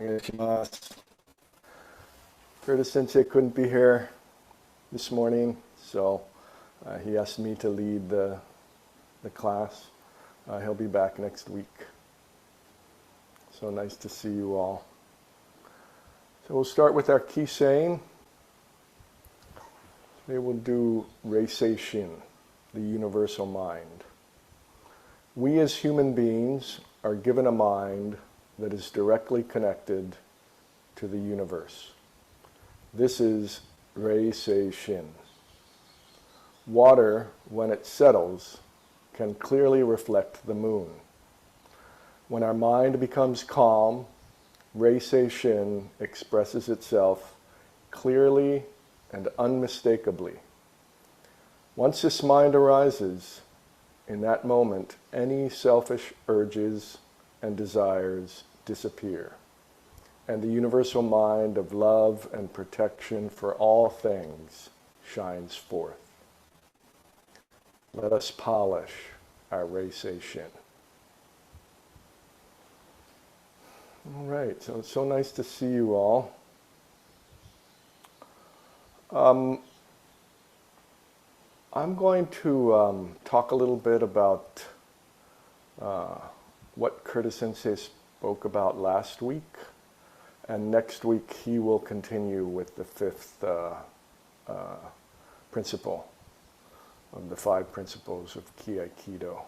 Onegaishimasu. Curtis Sensei couldn't be here this morning, so he asked me to lead the class. He'll be back next week. So nice to see you all. So we'll start with our key saying. Today we'll do Reisei Shin, the universal mind. We as human beings are given a mind that is directly connected to the universe. This is Reisei Shin. Water, when it settles, can clearly reflect the moon. When our mind becomes calm, Reisei Shin expresses itself clearly and unmistakably. Once this mind arises, in that moment, any selfish urges and desires disappear, and the universal mind of love and protection for all things shines forth. Let us polish our Reisei Shin. All right, so it's so nice to see you all. I'm going to talk a little bit about what Curtis Sensei spoke about last week, and next week he will continue with the fifth principle of the 5 principles of Ki Aikido.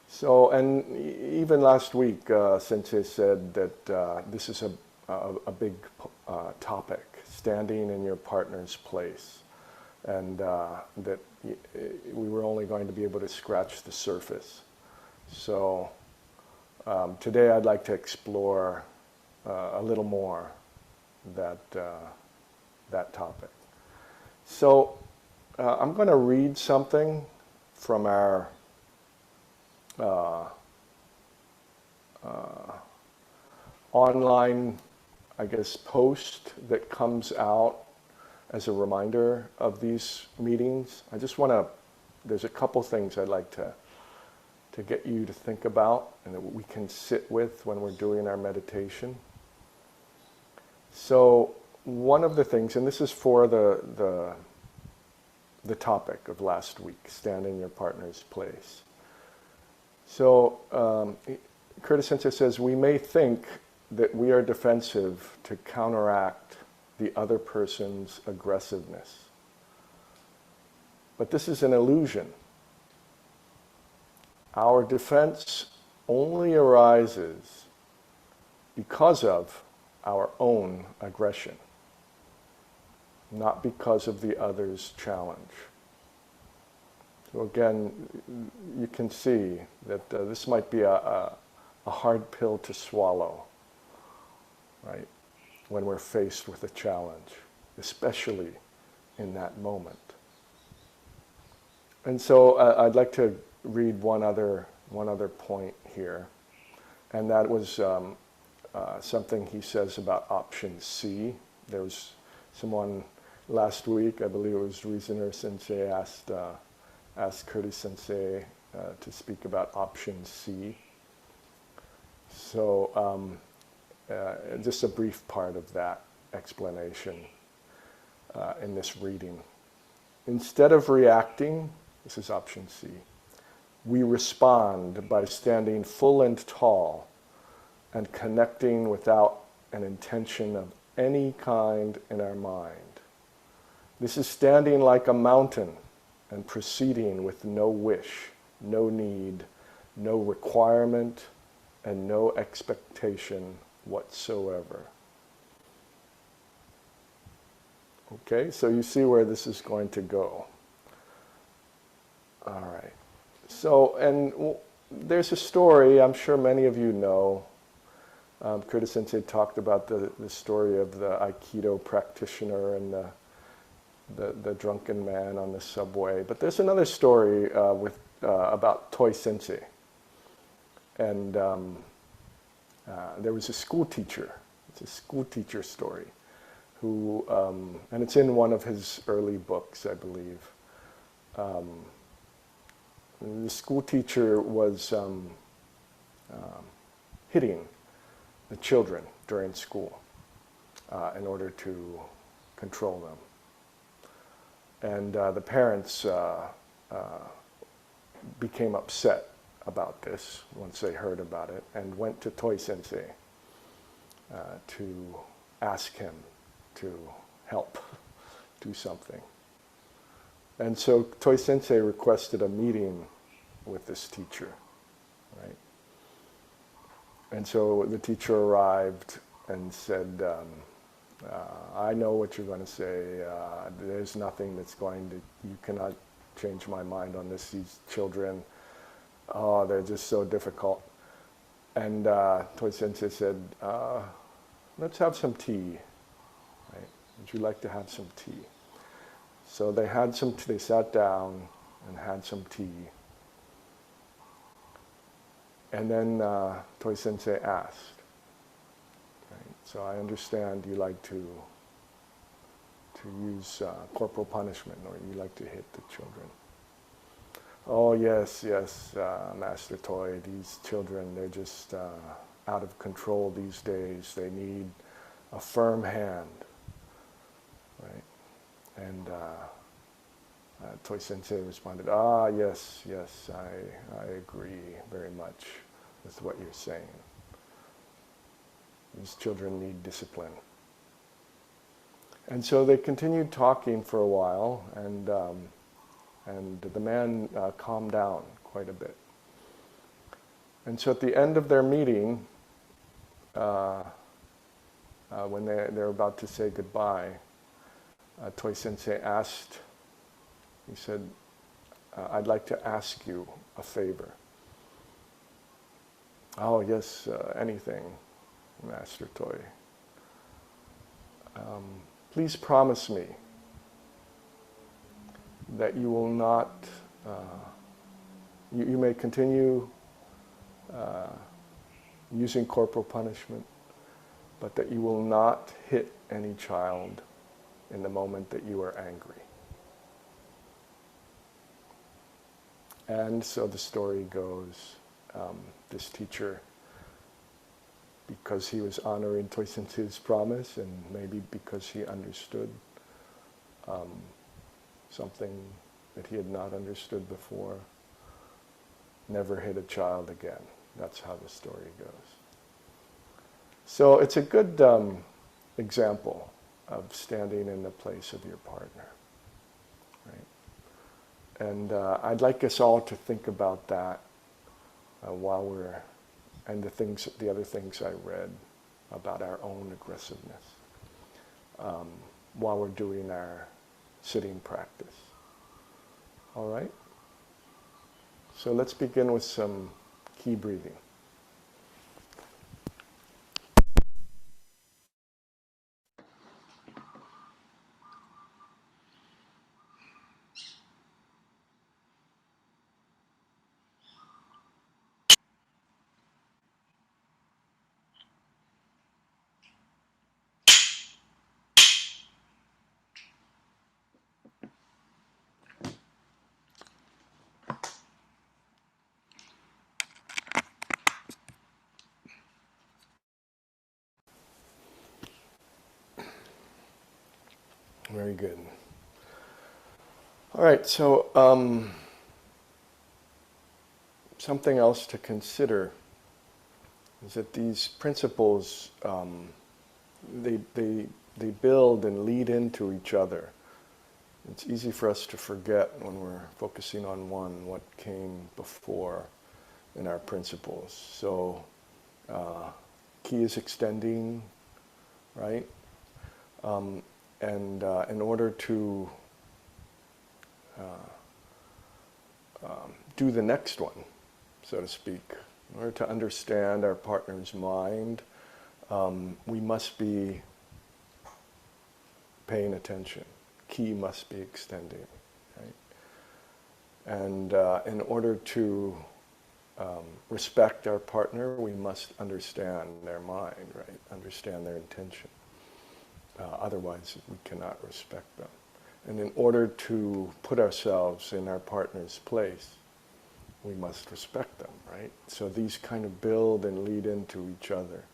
So, and even last week, Sensei said that this is a big topic, standing in your partner's place, and that we were only going to be able to scratch the surface. So today I'd like to explore a little more that topic. So I'm going to read something from our online, I guess, post that comes out as a reminder of these meetings. I just want to, there's a couple things I'd like to get you to think about and that we can sit with when we're doing our meditation. So one of the things, and this is for the topic of last week, stand in your partner's place. So Curtis Sensei says, we may think that we are defensive to counteract the other person's aggressiveness. But this is an illusion. Our defense only arises because of our own aggression, not because of the other's challenge. So again, you can see that this might be a hard pill to swallow, right? When we're faced with a challenge, especially in that moment. And so I'd like to read one other point here, and that was something he says about option C. There was someone last week, I believe it was Reasoner Sensei, asked Curtis Sensei to speak about option C. So just a brief part of that explanation in this reading. Instead of reacting, this is option C, we respond by standing full and tall and connecting without an intention of any kind in our mind. This is standing like a mountain and proceeding with no wish, no need, no requirement, and no expectation whatsoever. Okay, so you see where this is going to go. All right. So, and there's a story, I'm sure many of you know. Curtis Sensei talked about the story of the Aikido practitioner and the drunken man on the subway. But there's another story about Toi Sensei. And there was a school teacher. It's a school teacher story who, and it's in one of his early books, I believe. The school teacher was hitting the children during school in order to control them. And the parents became upset about this once they heard about it and went to Toi Sensei to ask him to help do something. And so Toi Sensei requested a meeting with this teacher, right? And so the teacher arrived and said, I know what you're going to say. There's nothing that's going to, you cannot change my mind on this. These children, oh, they're just so difficult. And Toi Sensei said, let's have some tea. Right? Would you like to have some tea? So they had some. They sat down and had some tea. And then Toi Sensei asked, right? So I understand you like to use corporal punishment, or you like to hit the children. Oh yes, yes, Master Toi, these children, they're just out of control these days. They need a firm hand, right? And Toi Sensei responded, yes, yes, I agree very much with what you're saying. These children need discipline. And so they continued talking for a while, and the man calmed down quite a bit. And so at the end of their meeting, when they're about to say goodbye, Toi Sensei asked, he said, I'd like to ask you a favor. Oh yes, anything, Master Toi. Please promise me that you will not, you may continue using corporal punishment, but that you will not hit any child in the moment that you are angry. And so the story goes, this teacher, because he was honoring Toi Sensei's promise, and maybe because he understood something that he had not understood before, never hit a child again. That's how the story goes. So it's a good example of standing in the place of your partner, right? And I'd like us all to think about that while we're, and the other things I read about our own aggressiveness while we're doing our sitting practice. All right? So let's begin with some key breathing. Very good. All right, so something else to consider is that these principles, they build and lead into each other. It's easy for us to forget when we're focusing on one what came before in our principles. So key is extending, right? And in order to do the next one, so to speak, in order to understand our partner's mind, we must be paying attention. Key must be extending, right? And in order to respect our partner, we must understand their mind, right? Understand their intention. Otherwise, we cannot respect them. And in order to put ourselves in our partner's place, we must respect them, right? So these kind of build and lead into each other.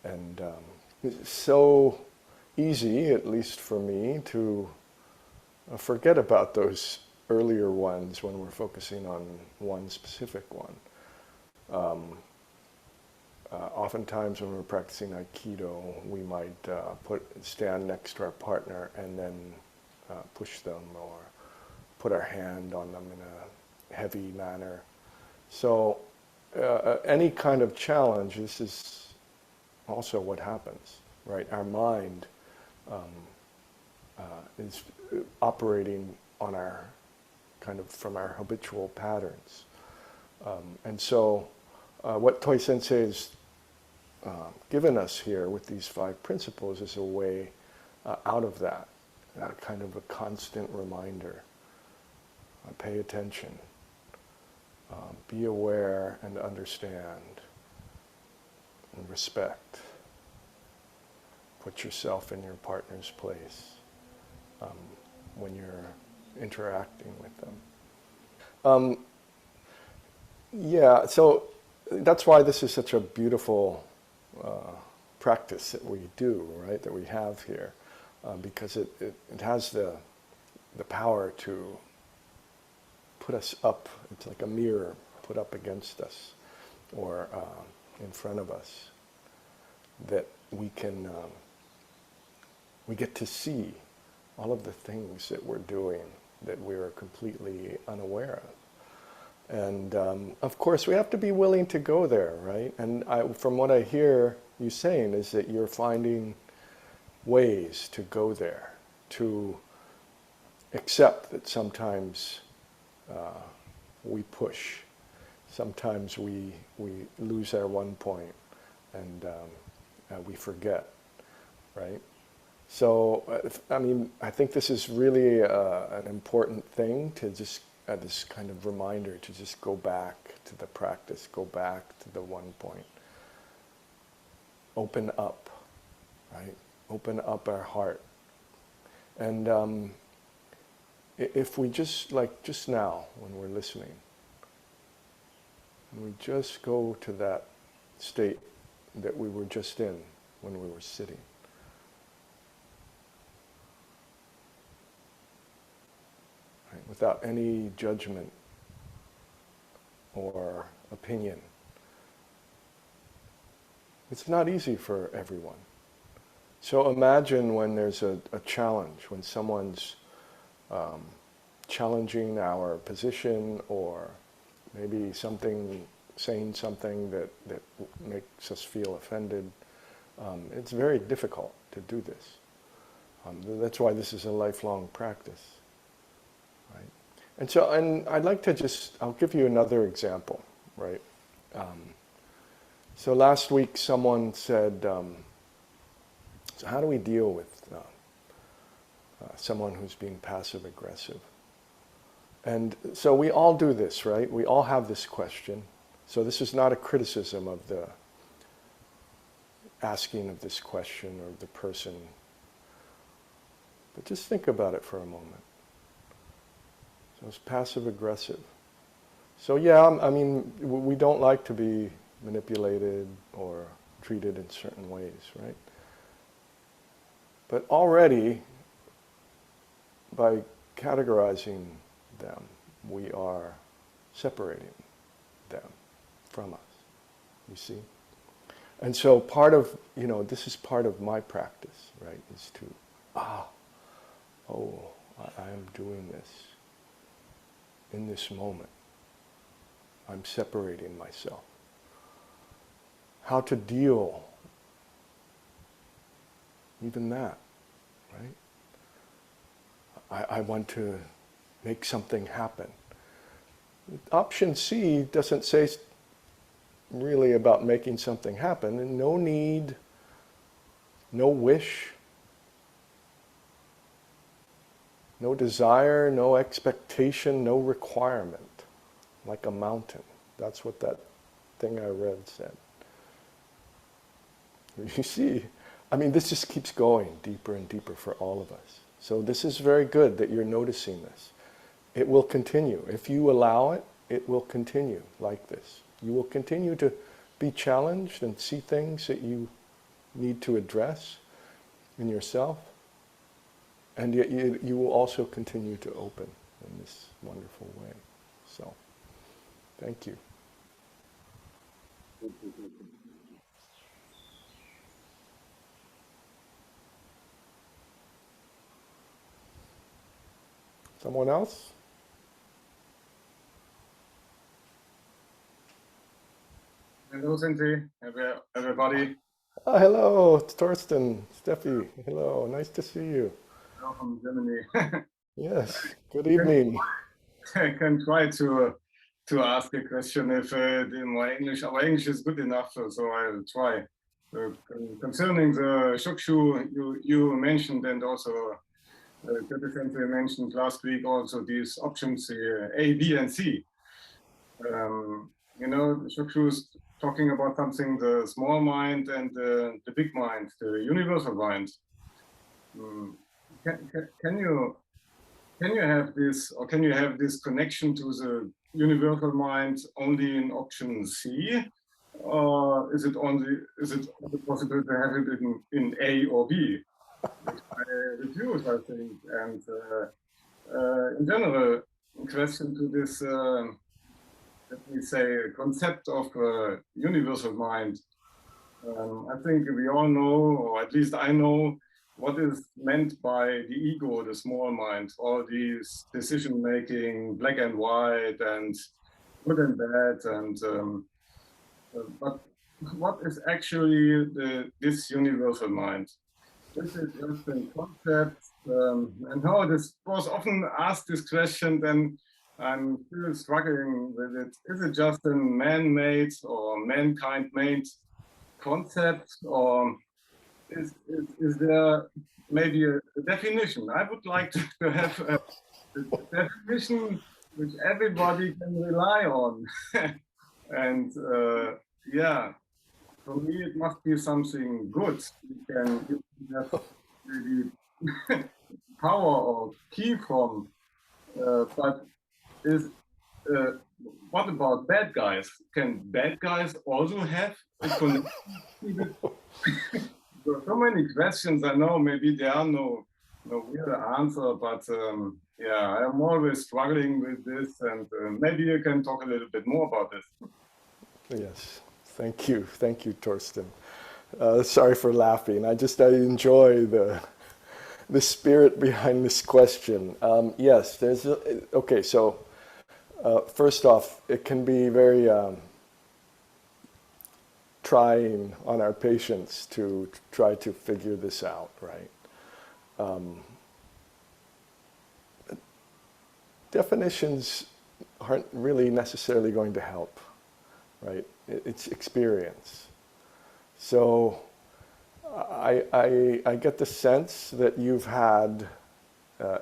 And it's so easy, at least for me, to forget about those earlier ones when we're focusing on one specific one. Oftentimes when we're practicing Aikido, we might stand next to our partner and then push them or put our hand on them in a heavy manner. So any kind of challenge, this is also what happens, right? Our mind is operating on our from our habitual patterns. And so what Toi Sensei has given us here with these 5 principles is a way out of that kind of a constant reminder. Pay attention, be aware and understand and respect. Put yourself in your partner's place when you're interacting with them. Yeah, so that's why this is such a beautiful practice that we do, right? That we have here, because it has the power to put us up. It's like a mirror put up against us, or in front of us, that we can we get to see all of the things that we're doing that we're completely unaware of. And of course, we have to be willing to go there, right? And from what I hear you saying is that you're finding ways to go there, to accept that sometimes we push, sometimes we lose our one point, and we forget, right? So, I think this is really an important thing to just, this kind of reminder to just go back to the practice, go back to the one point. Open up, right? Open up our heart. And if we just, like just now, when we're listening, and we just go to that state that we were just in when we were sitting. Right? Without any judgment or opinion. It's not easy for everyone. So imagine when there's a challenge, when someone's challenging our position, or maybe saying something that makes us feel offended. It's very difficult to do this. That's why this is a lifelong practice. Right? And I'd like to I'll give you another example, right? So last week someone said, so how do we deal with someone who's being passive aggressive? And so we all do this, right? We all have this question. So this is not a criticism of the asking of this question or the person. But just think about it for a moment. So it's passive aggressive. So yeah, we don't like to be manipulated or treated in certain ways, right? But already, by categorizing them, we are separating them from us, you see? And so this is part of my practice, right, is to, I am doing this in this moment. I'm separating myself. How to deal, even that, right? I want to make something happen. Option C doesn't say really about making something happen, and no need, no wish, no desire, no expectation, no requirement, like a mountain. That's what that thing I read said. You see, this just keeps going deeper and deeper for all of us. So this is very good that you're noticing this. It will continue. If you allow it, it will continue like this. You will continue to be challenged and see things that you need to address in yourself. And yet you will also continue to open in this wonderful way. So, thank you. Someone else? Hello, Sensei, everybody. Hello, it's Torsten, Steffi. Hello, nice to see you. Hello from Germany. Yes, good can, evening. I can try to ask a question if my English, our English is good enough, so I'll try. Concerning the shokushu you mentioned, and also Goethe Sensei mentioned last week, also these options A, B, and C. The shokushu is talking about something, the small mind and the big mind, the universal mind. Can you have this, or can you have this connection to the universal mind only in option C, or is it only possible to have it in A or B, which I refuse, I think. And in general, question to this, let me say, concept of universal mind. I think we all know, or at least I know, what is meant by the ego, the small mind, all these decision making, black and white, and good and bad, and but what is actually this universal mind? This is just a concept, and how this was often asked this question, then I'm still struggling with it. Is it just a man-made or mankind-made concept, or is there maybe a definition? I would like to have a definition which everybody can rely on. And yeah, for me, it must be something good. You can have maybe power or key from, but is what about bad guys? Can bad guys also have a connection? So many questions. I know maybe there are no real answer, but yeah, I'm always struggling with this, and maybe you can talk a little bit more about this. Yes, thank you, Torsten. Sorry for laughing. I enjoy the spirit behind this question. Yes, okay. So first off, it can be very trying on our patients to try to figure this out, right? Definitions aren't really necessarily going to help, right? It's experience. So I get the sense that you've had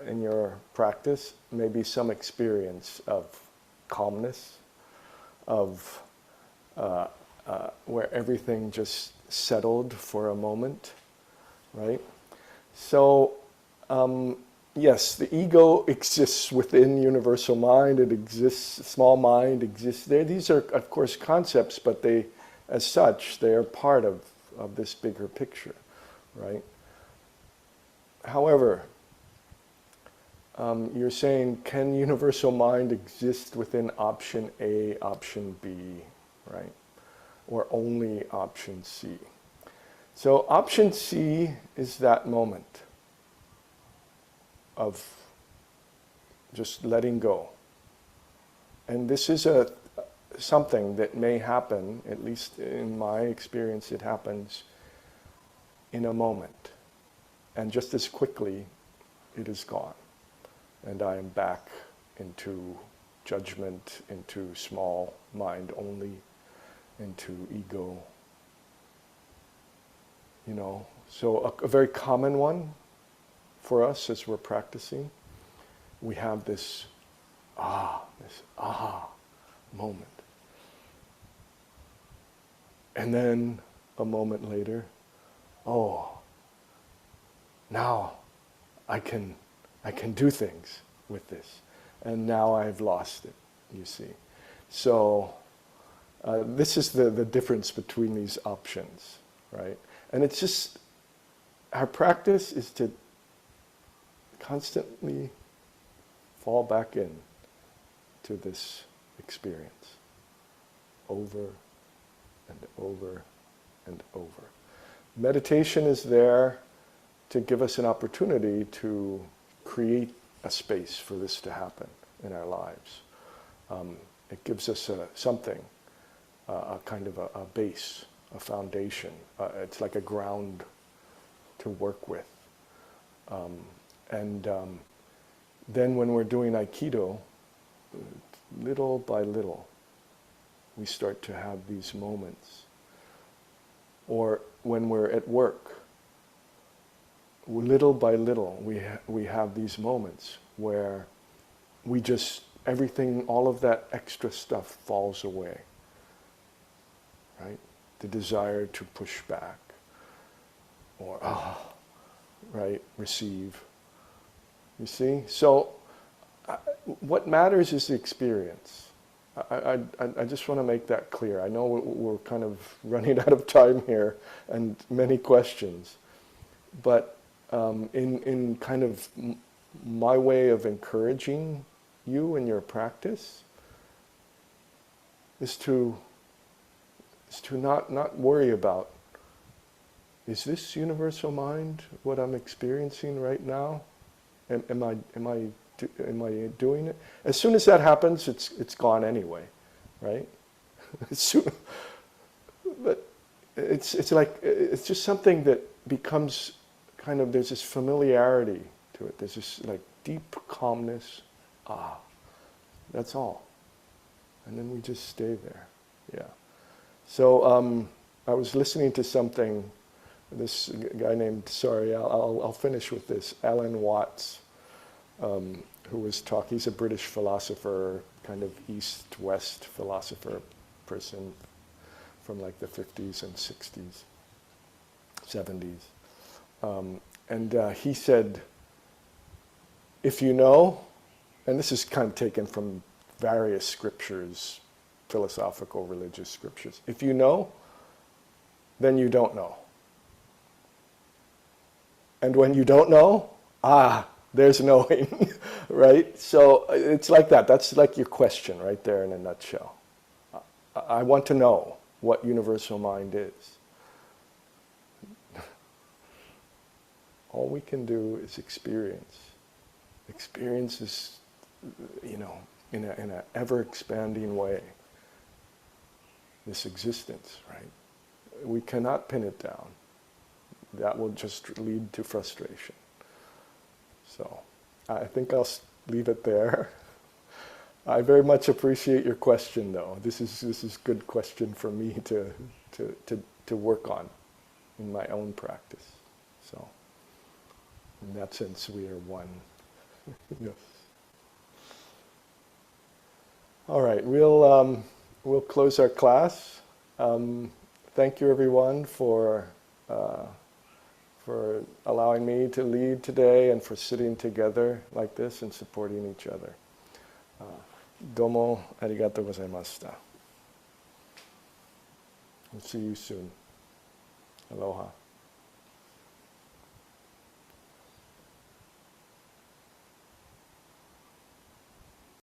in your practice maybe some experience of calmness, of where everything just settled for a moment, right? So yes, the ego exists within universal mind. It exists, small mind exists there. These are, of course, concepts, but they, as such, they are part of this bigger picture, right? However, you're saying, can universal mind exist within option A, option B, right? Or only option C? So option C is that moment of just letting go. And this is something that may happen, at least in my experience, it happens in a moment. And just as quickly, it is gone. And I am back into judgment, into small mind only, into ego. So a very common one for us as we're practicing, we have this aha moment. And then a moment later, oh, now I can do things with this. And now I've lost it, you see. So This is the difference between these options, right? And it's just, our practice is to constantly fall back in to this experience over and over and over. Meditation is there to give us an opportunity to create a space for this to happen in our lives. It gives us something, a kind of a base, a foundation. It's like a ground to work with. Then when we're doing Aikido, little by little, we start to have these moments. Or when we're at work, little by little, we have these moments where we just, everything, all of that extra stuff falls away, right? The desire to push back, or, right, receive. You see? So, what matters is the experience. I just want to make that clear. I know we're kind of running out of time here and many questions, but in kind of my way of encouraging you in your practice is to not worry about, is this universal mind what I'm experiencing right now? Am I doing it? As soon as that happens, it's gone anyway, right? But it's like, it's just something that becomes kind of, there's this familiarity to it. There's this like deep calmness. That's all. And then we just stay there. Yeah. So I was listening to something, this guy named, I'll finish with this, Alan Watts, who was talking, he's a British philosopher, kind of East-West philosopher person from like the 50s and 60s, 70s. And he said, if you know, and this is kind of taken from various scriptures, philosophical, religious scriptures. If you know, then you don't know. And when you don't know, there's knowing, right? So it's like that. That's like your question right there in a nutshell. I want to know what universal mind is. All we can do is experience. Experience is, in an ever-expanding way, this existence, right? We cannot pin it down. That will just lead to frustration. So I think I'll leave it there. I very much appreciate your question, though. This is a good question for me to work on in my own practice. So in that sense, we are one. Yes. All right, we'll close our class. Thank you, everyone, for allowing me to lead today and for sitting together like this and supporting each other. Domo arigatou gozaimashita. We'll see you soon. Aloha.